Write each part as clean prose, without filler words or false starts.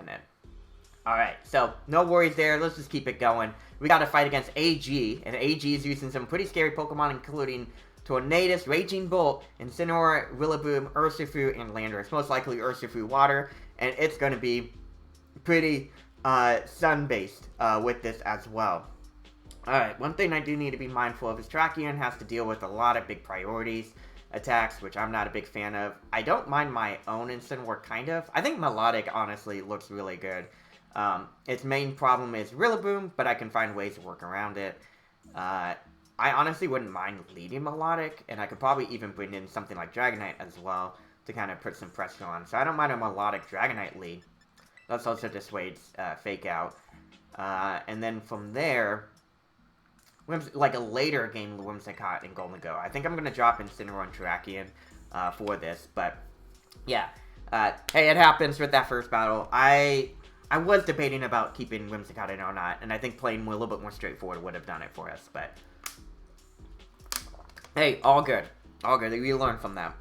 it. Alright, so no worries there. Let's just keep it going. We got to fight against AG, and AG is using some pretty scary Pokemon, including Tornadus, Raging Bolt, Incineroar, Rillaboom, Urshifu, and Landorus. Most likely Urshifu Water, and it's going to be pretty sun-based with this as well. Alright, one thing I do need to be mindful of is Tracheon has to deal with a lot of big priorities attacks, which I'm not a big fan of. I don't mind my own Incineroar, kind of. I think Melodic, honestly, looks really good. Its main problem is Rillaboom, but I can find ways to work around it. I honestly wouldn't mind leading Melodic, and I could probably even bring in something like Dragonite as well to kind of put some pressure on. So I don't mind a Melodic Dragonite lead. That's also dissuades Fake Out. And then from there, like a later game Whimsicott and Golden Go. I think I'm going to drop Incineroar and Terrakion for this, but yeah. Hey, it happens with that first battle. I was debating about keeping Whimsicott in or not, and I think playing a little bit more straightforward would have done it for us, but hey, all good. All good. We learn from that.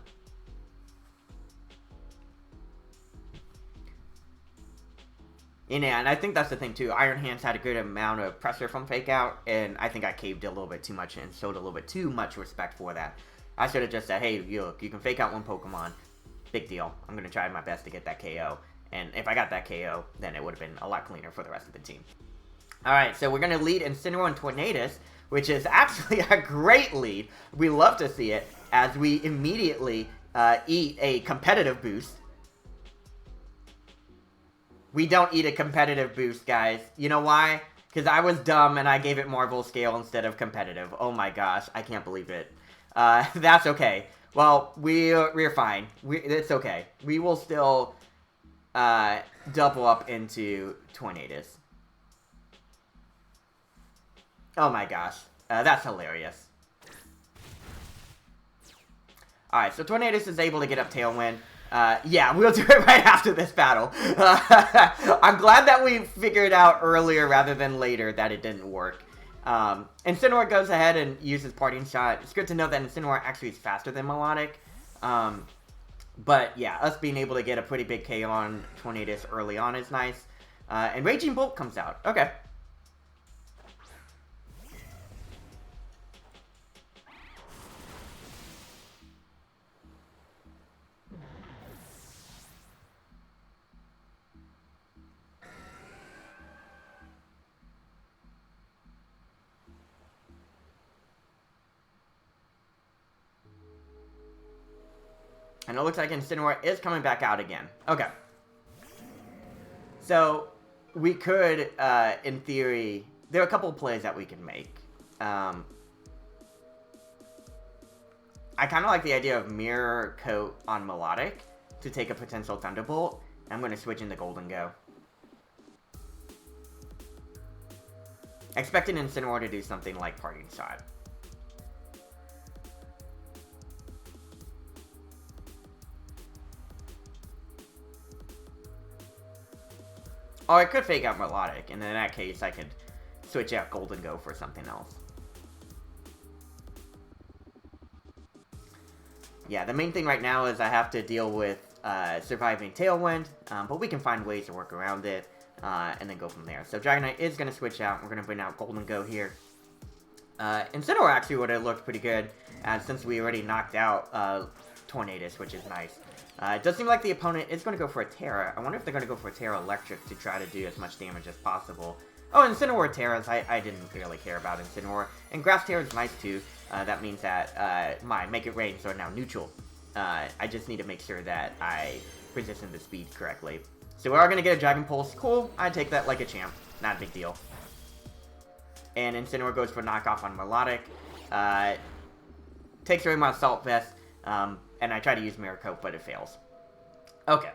Yeah, and I think that's the thing, too. Iron Hands had a good amount of pressure from Fake Out, and I think I caved a little bit too much and showed a little bit too much respect for that. I should have just said, hey, look, you can Fake Out one Pokemon. Big deal. I'm going to try my best to get that KO. And if I got that KO, then it would have been a lot cleaner for the rest of the team. Alright, so we're going to lead Incineroar and Tornadus, which is actually a great lead. We love to see it, as we immediately eat a competitive boost. We don't eat a competitive boost, guys. You know why? Because I was dumb and I gave it Marvel Scale instead of competitive. Oh my gosh, I can't believe it. That's okay. Well, we're fine. It's okay. We will still double up into Tornadus. Oh my gosh. That's hilarious. Alright, so Tornadus is able to get up Tailwind. Yeah, we'll do it right after this battle. I'm glad that we figured out earlier rather than later that it didn't work. Incineroar goes ahead and uses Parting Shot. It's good to know that Incineroar actually is faster than Melodic. But yeah, us being able to get a pretty big KO on Tornadus early on is nice. And Raging Bolt comes out. Okay. And it looks like Incineroar is coming back out again. Okay. So, we could, in theory... There are a couple of plays that we can make. I kind of like the idea of Mirror Coat on Melodic to take a potential Thunderbolt. I'm going to switch into Golden Go. Expecting Incineroar to do something like Parting Shot. Oh, I could Fake Out Melodic, and in that case, I could switch out Golden Go for something else. Yeah, the main thing right now is I have to deal with surviving Tailwind, but we can find ways to work around it, and then go from there. So Dragonite is going to switch out. We're going to bring out Golden Go here. Incineroar actually would have looked pretty good, since we already knocked out Tornadus, which is nice. It does seem like the opponent is going to go for a Terra. I wonder if they're going to go for a Terra Electric to try to do as much damage as possible. Oh, Incineroar Terras, I didn't really care about Incineroar. And Grass Terra is nice too. That means that my Make It Rain are now neutral. I just need to make sure that I position the speed correctly. So we are going to get a Dragon Pulse. Cool, I take that like a champ. Not a big deal. And Incineroar goes for knockoff on Melodic. Takes away my Assault Vest. And I try to use Mirror Coat, but it fails. Okay.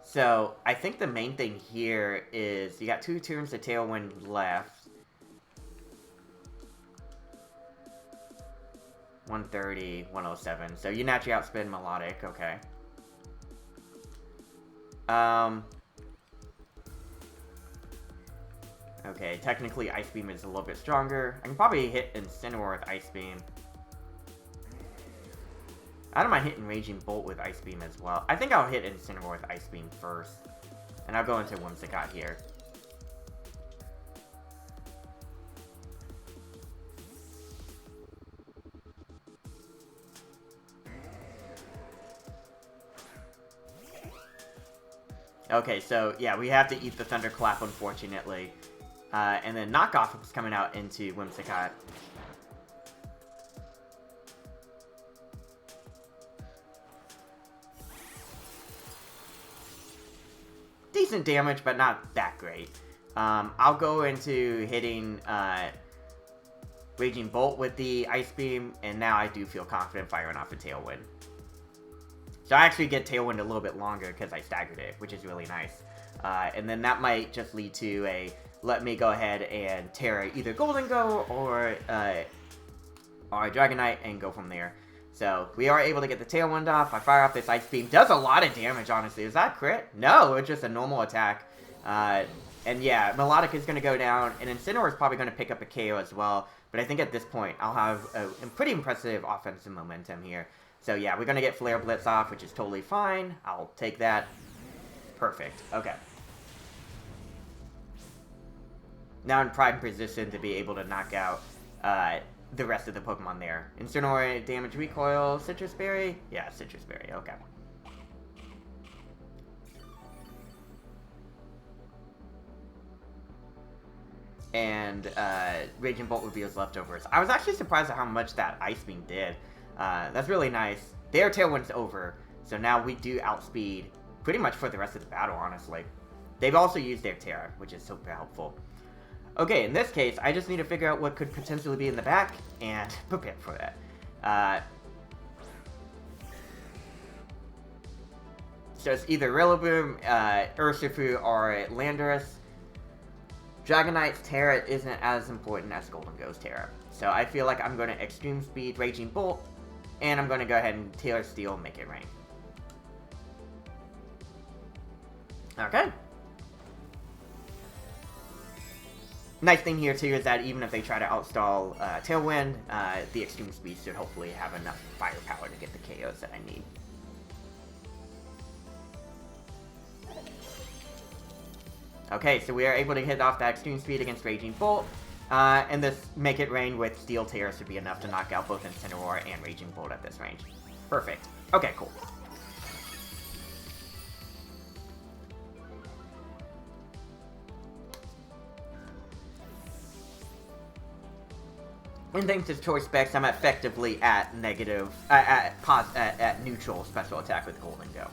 So, I think the main thing here is you got 2 turns to Tailwind left. 130, 107. So, you naturally outspin Melodic. Okay. Okay, technically Ice Beam is a little bit stronger. I can probably hit Incineroar with Ice Beam. I don't mind hitting Raging Bolt with Ice Beam as well. I think I'll hit Incineroar with Ice Beam first. And I'll go into Whimsicott here. Okay, so yeah, we have to eat the Thunderclap, unfortunately. And then Knockoff is coming out into Whimsicott. Decent damage, but not that great. I'll go into hitting Raging Bolt with the Ice Beam, and now I do feel confident firing off a Tailwind. So I actually get Tailwind a little bit longer because I staggered it, which is really nice. And then that might just lead to a let me go ahead and tear either Golden Go or Dragonite and go from there. So we are able to get the Tailwind off. I fire off this Ice Beam. Does a lot of damage, honestly. Is that crit? No, it's just a normal attack. And yeah, Melodic is going to go down, and Incineroar is probably going to pick up a KO as well. But I think at this point, I'll have a pretty impressive offensive momentum here. So yeah, we're going to get Flare Blitz off, which is totally fine. I'll take that. Perfect. Okay. Now in prime position to be able to knock out the rest of the Pokemon there. Incineroar, Damage Recoil, Citrus Berry? Yeah, Citrus Berry, okay. And Raging Bolt reveals leftovers. I was actually surprised at how much that Ice Beam did. That's really nice. Their Tailwind's over, so now we do outspeed pretty much for the rest of the battle, honestly. They've also used their Terra, which is super helpful. Okay, in this case, I just need to figure out what could potentially be in the back and prepare for that. So it's either Rillaboom, Urshifu, or Landorus. Dragonite's Terra isn't as important as Golden Go's Terra. So I feel like I'm going to Extreme Speed Raging Bolt, and I'm going to go ahead and Tailor Steel, make it rain. Okay. Nice thing here too is that even if they try to outstall Tailwind, the Extreme Speed should hopefully have enough firepower to get the KOs that I need. Okay, so we are able to hit off that Extreme Speed against Raging Bolt, and this Make It Rain with Steel Terror should be enough to knock out both Incineroar and Raging Bolt at this range. Perfect. Okay, cool. And thanks to choice specs, I'm effectively at neutral special attack with Golden Go.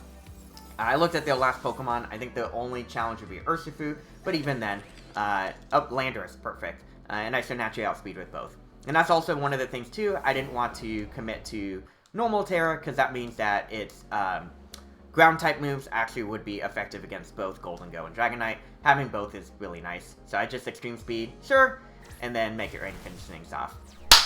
I looked at their last Pokemon. I think the only challenge would be Urshifu, but even then, Landorus, perfect. And I should naturally outspeed with both. And that's also one of the things too. I didn't want to commit to normal Terra because that means that its ground type moves actually would be effective against both Golden Go and Dragonite. Having both is really nice. So I just Extreme Speed, sure, and then Make It Rain, finish things off.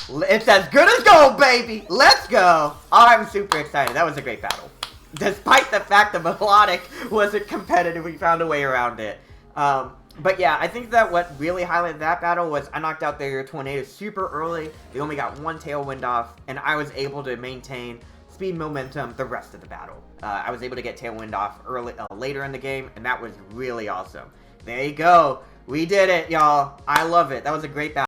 It's as good as gold, baby! Let's go! Oh, I'm super excited. That was a great battle. Despite the fact that Melodic wasn't competitive, we found a way around it. But yeah, I think that what really highlighted that battle was I knocked out their Tornado super early. They only got one Tailwind off, and I was able to maintain speed momentum the rest of the battle. I was able to get Tailwind off later in the game, and that was really awesome. There you go. We did it, y'all. I love it. That was a great battle.